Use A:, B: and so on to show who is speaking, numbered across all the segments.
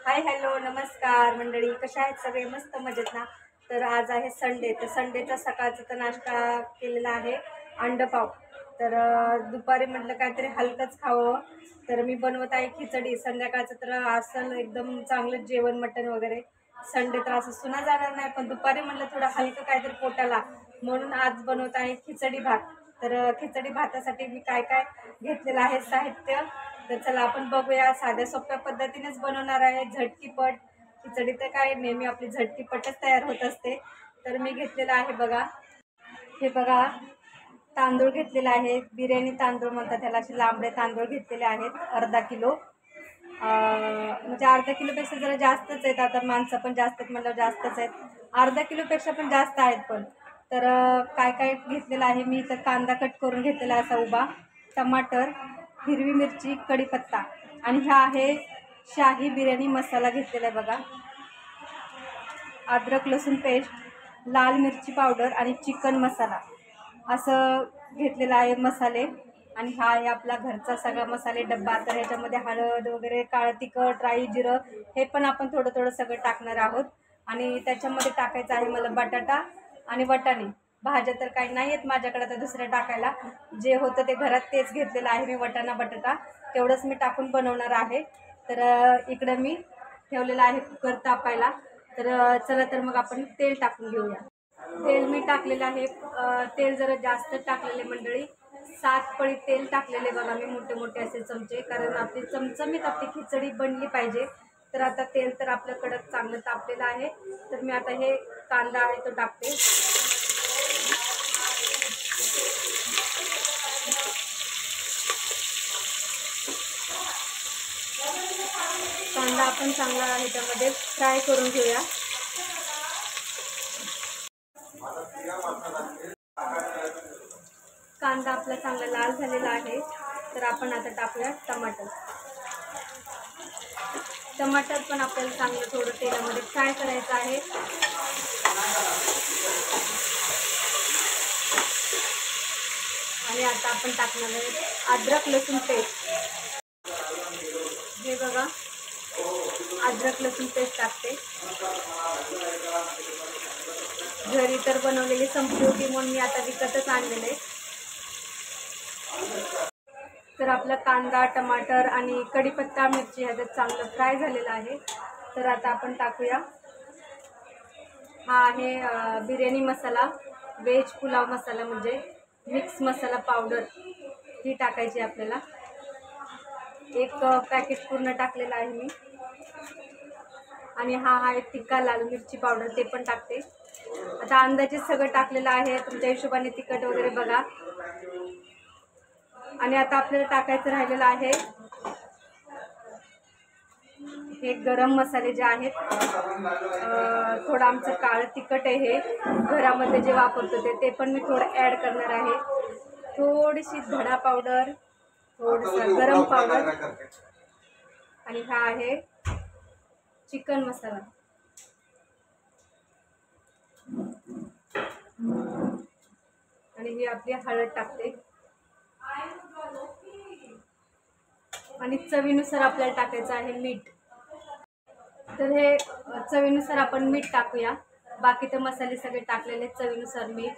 A: Hi hello नमस्कार मंडळी, कशा आहेत सगळे? मस्त मजेत ना? तर आज आहे संडे, तर संडेचा सकाळचा तर नाश्ता केलेला आहे अंडपाव. तर दुपारी म्हटलं काहीतरी हलकंच खावं, तर मी बनवत आहे खिचडी. संध्याकाळचं तर असं एकदम चांगलं जेवण, मटण वगैरे. संडे तर असं सुना जाणार नाही, पण दुपारी म्हटलं थोडं हलकं काहीतरी पोटाला, म्हणून आज बनवत आहे खिचडी भात. तर खिचडी भातासाठी मी काय काय घेतलेलं आहे साहित्य, तर चला आपण बघूया. साध्या सोप्या पद्धतीनेच बनवणार आहे, झटकीपट खिचडी. तर काय नेहमी आपली झटकीपटच तयार होत असते. तर मी घेतलेलं आहे बघा, हे बघा, तांदूळ घेतलेला आहे. बिर्याणी तांदूळ म्हणतात त्याला, असे लांबडे तांदूळ घेतलेले आहेत अर्धा किलो. म्हणजे अर्धा किलोपेक्षा जरा जास्तच आहेत, आता माणसं पण जास्त आहेत म्हणलं जास्तच आहेत. अर्धा किलोपेक्षा पण जास्त आहेत पण. तर काय काय घेतलेलं आहे मी, तर कांदा कट करून घेतलेला असा उभा, टमाटर, हिरवी मिरची, कढीपत्ता, आणि हा आहे शाही बिर्याणी मसाला घेतलेला आहे बघा. अद्रक लसूण पेस्ट, लाल मिरची पावडर आणि चिकन मसाला असं घेतलेलं आहे मसाले. आणि हा आहे आपला घरचा सगळा मसाले डब्बा. तर ह्याच्यामध्ये हळद वगैरे, काळं तिखट, राई, जिरं हे पण आपण थोडं थोडं सगळं टाकणार आहोत. आणि त्याच्यामध्ये टाकायचं आहे मला बटाटा आणि वाटाणे. भाज्या तर काही नाही आहेत माझ्याकडे आता दुसऱ्या टाकायला, जे होतं ते घरात तेच घेतलेलं आहे मी. वाटाणा बटाटा तेवढंच मी टाकून बनवणार आहे. तर इकडं मी ठेवलेलं आहे कुकर तापायला. तर चला तर मग आपण तेल टाकून घेऊया. तेल मी टाकलेलं आहे, तेल जरा जास्त टाकलेले मंडळी. 7 पळी तेल टाकलेले बघा मी, मोठे मोठे असे चमचे, कारण आपली चमचमीत आपली खिचडी बनली पाहिजे. तर आता तेल तर आपलं कडक चांगलं तापलेलं आहे. तर मी आता हे कांदा आहे तो टाकते. कांदा आपण चांगला ह्याच्यामध्ये फ्राय करून घेऊया. कांदा आपला चांगला लाल झालेला आहे. तर आपण आता टाकूया टमाटर. टमाटर पण आपल्याला चांगलं थोडं तेलामध्ये फ्राय करायचं आहे. आणि आता आपण टाकणार आहे अद्रक लसूण पेस्ट. हे बघा, अद्रक लसूण पेस्ट टाकते. घरी तर बनवलेली संपली होती म्हणून मी आता विकतच आणलेले. तर आपला कांदा, टमाटर आणि कढीपत्ता, मिरची ह्याच्यात चांगलं फ्राय झालेलं आहे. तर आता आपण टाकूया, हा आहे बिर्याणी मसाला, व्हेज पुलाव मसाला, म्हणजे मिक्स मसाला पावडर. ही टाकायची आपल्याला. एक पॅकेट पूर्ण टाकलेला आहे मी. आणि हा आहे तिखा लाल मिरची पावडर, ते पण टाकते. आता अंदाजे सगळं टाकलेलं आहे, तुमच्या हिशोबाने तिखट वगैरे बघा. आणि आता आपल्याला टाकायचं राहिलेलं आहे हे गरम मसाले जे आहेत. थोडं आमचं काळं तिखट आहे, हे घरामध्ये जे वापरतो ते पण मी थोडं ॲड करणार आहे. थोडीशी धणा पावडर, थोडंसं गरम पावडर, आणि हा आहे चिकन मसाला. आणि ही आपली हळद टाकते. आणि चवीनुसार आपल्याला टाकायचं आहे मीठ. तर हे चवीनुसार आपण मीठ टाकूया. बाकी तर मसाले सगळे टाकलेले, चवीनुसार मीठ.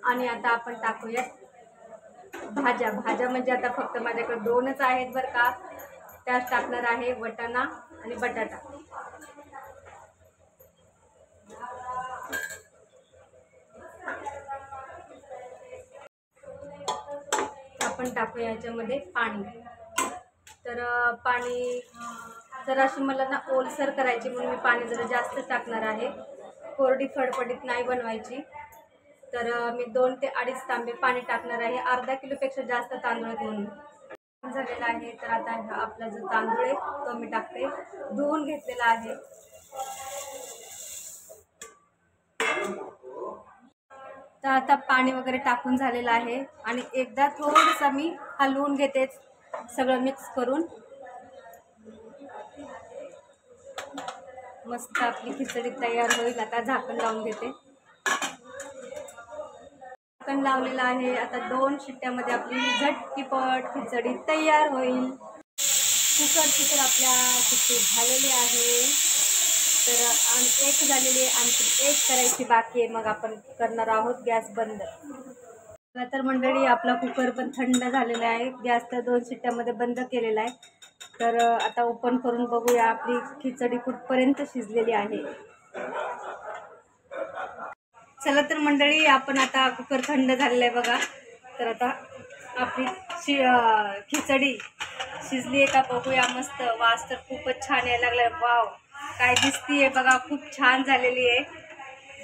A: आणि आता आपण टाकूया भाज्या. भाज्या म्हणजे आता फक्त माझ्याकडे 2च आहेत बरं का. त्यात टाकणार आहे वाटाणा आणि बटाटा. आपण टाकूया याच्यामध्ये पाणी. तर पाणी जराशी मला ना ओलसर करायची म्हणून मी पाणी जरा जास्त टाकणार आहे. कोरडी फडफडीत नाही बनवायची. तर मी 2 ते 2.5 तांबे पाणी टाकणार आहे. अर्धा किलोपेक्षा जास्त तांदूळ आहेत म्हणून झालेला आहे. तर आता आपला जो तांदूळ आहे तो मी टाकते, धुवून घेतलेला आहे. तर आता पाणी वगैरे टाकून झालेलं आहे. आणि एकदा थोडंसं मी हलवून घेते सगळं मिक्स करून. मस्त आपली खिचडी तयार होईल. आता झाकण लावून घेते. झाकण लावलेलं आहे. आता 2 शिट्ट्यामध्ये आपली झटकीपट खिचडी तयार होईल. कुकरची तर आपल्या शिट्टी झालेली आहे. तर एक झालेली आहे, आणखी एक करायची बाकी आहे. मग आपण करणार आहोत गॅस बंद. तर मंडळी आपला कुकर पण थंड झालेला आहे. गॅस तर 2 शिट्ट्यामध्ये बंद केलेला आहे. तर आता ओपन करून बघूया आपली खिचडी कुठपर्यंत शिजलेली आहे. चला तर मंडळी, आपण आता कुकर थंड झालेला आहे बघा. तर आता आपली खिचडी शिजली आहे का बघूया. मस्त वास तर खूपच छान यायला लागलाय. वाव, काय दिसतीये बघा, खूप छान झालेली आहे,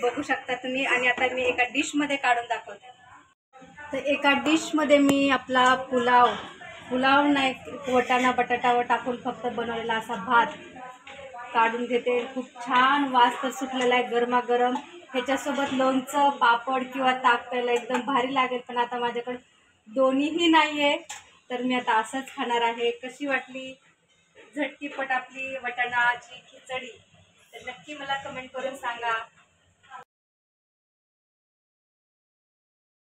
A: बघू शकता तुम्ही. आणि आता मी एका डिशमध्ये काढून दाखवते. तर एका डिशमध्ये मी आपला पुलाव नाही, वाटाणा बटाटा टाकून फक्त बनवलेला असा भात काढून घेते. खूप छान वास तर सुटलेला आहे गरमागरम. ह्याच्यासोबत लोणचं, पापड किंवा ताक प्यायला एकदम भारी लागेल. पण आता माझ्याकडे दोन्हीही नाही आहे, तर मी आता असंच खाणार आहे. कशी वाटली झटकीपट आपली वाटाणाची खिचडी, तर नक्की मला कमेंट करून सांगा.